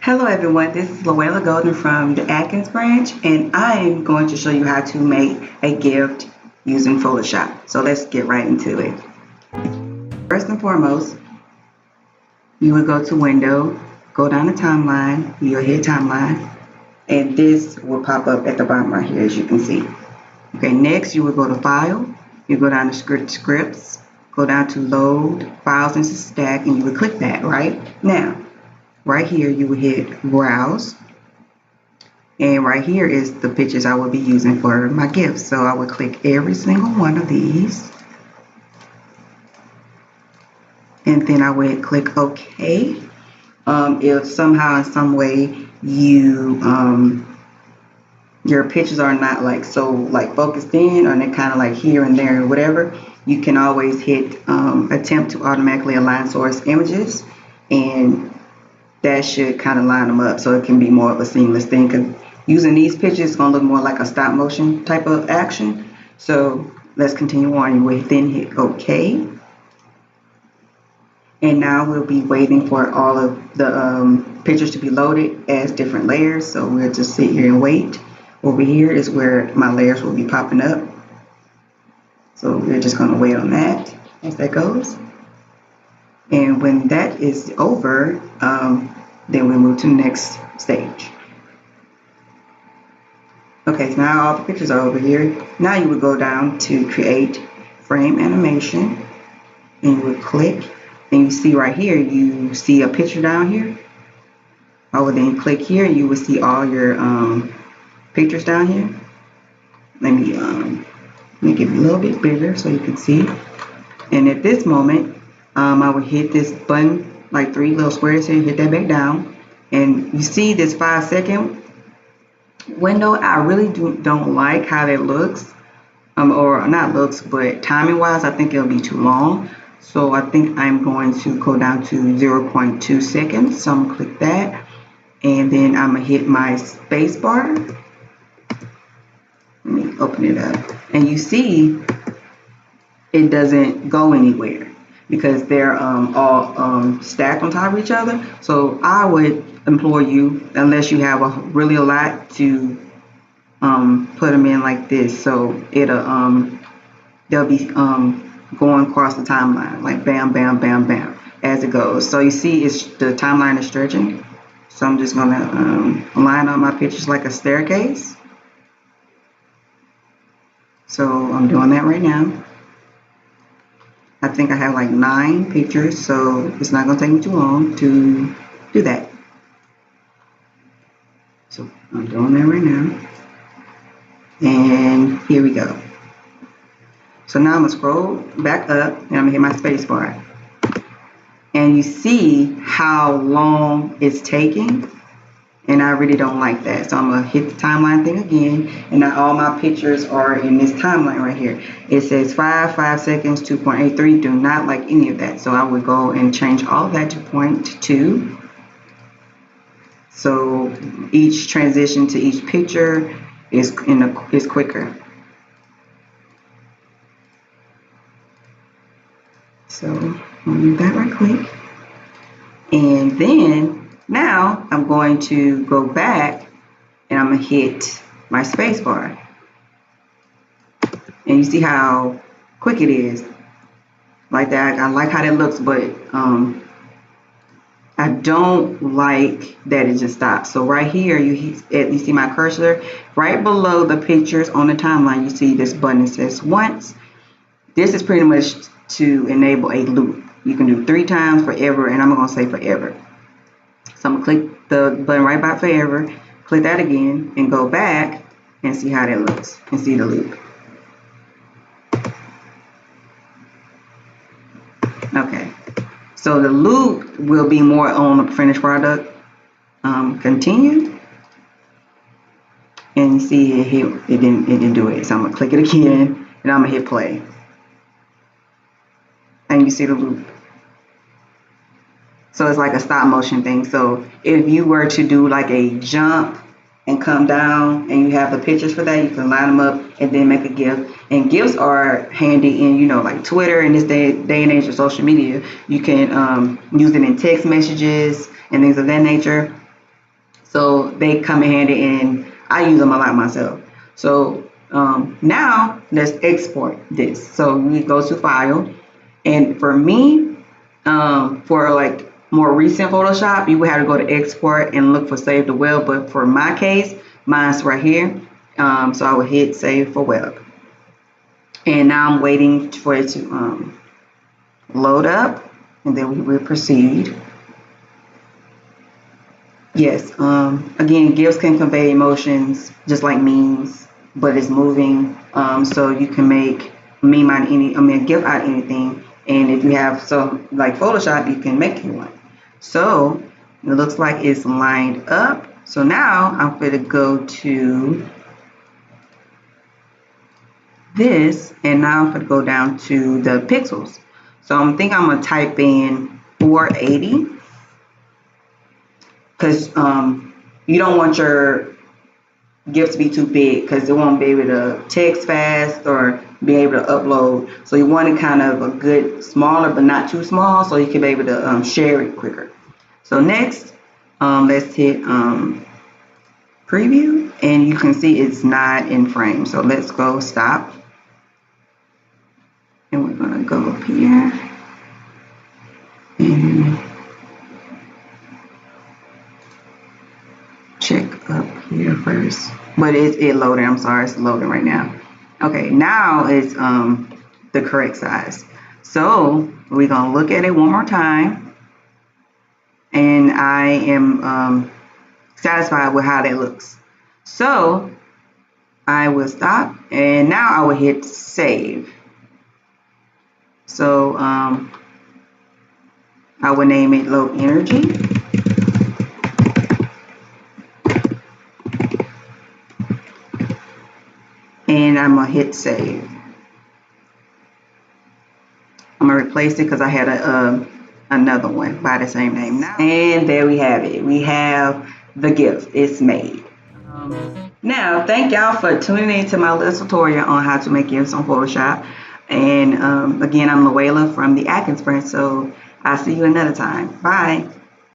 Hello everyone, this is Luella Golden from the Atkins branch, and I am going to show you how to make a gift using Photoshop. So let's get right into it. First and foremost, you would go to Window, go down the timeline, you'll hit Timeline, and this will pop up at the bottom right here as you can see. Okay, next you will go to File, you go down to Scripts, go down to Load Files into Stack, and you would click that right now. Right here you will hit Browse, and right here is the pictures I will be using for my gifts. So I would click every single one of these, and then I would click OK. If somehow in some way your pictures are not so focused in, or they're kind of like here and there or whatever, you can always hit attempt to automatically align source images, and that should kind of line them up so it can be more of a seamless thing, because using these pictures is going to look more like a stop motion type of action. So let's continue on. You will then hit OK, and now we'll be waiting for all of the pictures to be loaded as different layers. So we'll just sit here and wait. Over here is where my layers will be popping up, so we're just going to wait on that as that goes. And when that is over, then we move to the next stage. Okay, so now all the pictures are over here. Now you would go down to Create Frame Animation, and you would click, and you see right here, you see a picture down here. I would then click here, and you will see all your pictures down here. Let me make it a little bit bigger so you can see. And at this moment, I would hit this button, like 3 little squares here, hit that back down, and you see this 5-second window. I really don't like how that looks, or not looks, but timing wise, I think it'll be too long. So I think I'm going to go down to 0.2 seconds. So I'm gonna click that, and then I'm gonna hit my space bar. Let me open it up, and you see it doesn't go anywhere because they're all stacked on top of each other. So I would implore you, unless you have really a lot, to put them in like this, so they'll be going across the timeline, like bam, bam, bam, bam, as it goes. So you see, the timeline is stretching. So I'm just gonna line up my pictures like a staircase. So I'm doing that right now. I think I have like 9 pictures, so it's not going to take me too long to do that. So I'm doing that right now. And here we go. So now I'm going to scroll back up, and I'm going to hit my space bar. And you see how long it's taking, and I really don't like that. So I'm going to hit the timeline thing again, and now all my pictures are in this timeline right here. It says 5 seconds, 2.83. Do not like any of that. So I would go and change all of that to 0.2. So each transition to each picture is quicker. So I'm going to do that right quick. And then now I'm going to go back, and I'm going to hit my space bar. And you see how quick it is. Like that. I like how that looks, but I don't like that it just stops. So right here, you see my cursor. Right below the pictures on the timeline, you see this button that says Once. This is pretty much to enable a loop. You can do 3 times, forever, and I'm going to say forever. So I'm going to click the button right by forever, click that again, and go back and see how that looks, and see the loop. Okay, so the loop will be more on the finished product. Continue, and you see it didn't do it. So I'm going to click it again, and I'm going to hit play. And you see the loop. So it's like a stop motion thing. So if you were to do like a jump and come down, and you have the pictures for that, you can line them up and then make a GIF. And GIFs are handy in, like Twitter in this day and age of social media. You can use it in text messages and things of that nature. So they come in handy, and I use them a lot myself. So now let's export this. So we go to File, and for me, for like more recent Photoshop, you would have to go to Export and look for Save to Web. But for my case, mine's right here. So I would hit Save for Web, and now I'm waiting for it to load up, and then we will proceed. Yes, again, GIFs can convey emotions just like memes, but it's moving. So you can make a meme out of a GIF out of anything. And if you have some like Photoshop, you can make you one. So it looks like it's lined up. So now I'm going to go to this, and now I'm going to go down to the pixels. So I'm going to type in 480, because you don't want your GIF to be too big, because it won't be able to text fast or be able to upload. So you want it kind of a good smaller, but not too small, so you can be able to share it quicker. So next, let's hit preview, and you can see it's not in frame. So let's go stop, and we're gonna go up here and check up here first. But it loaded. I'm sorry, it's loading right now. Okay, now it's the correct size. So we're gonna look at it one more time, and I am satisfied with how that looks. So I will stop, and now I will hit save. So I will name it Low Energy. And I'm gonna hit save. I'm gonna replace it because I had another one by the same name now. And there we have it. We have the GIF. It's made. Now, thank y'all for tuning in to my little tutorial on how to make GIFs on Photoshop. And again, I'm Luella from the Atkins Print. So I'll see you another time. Bye.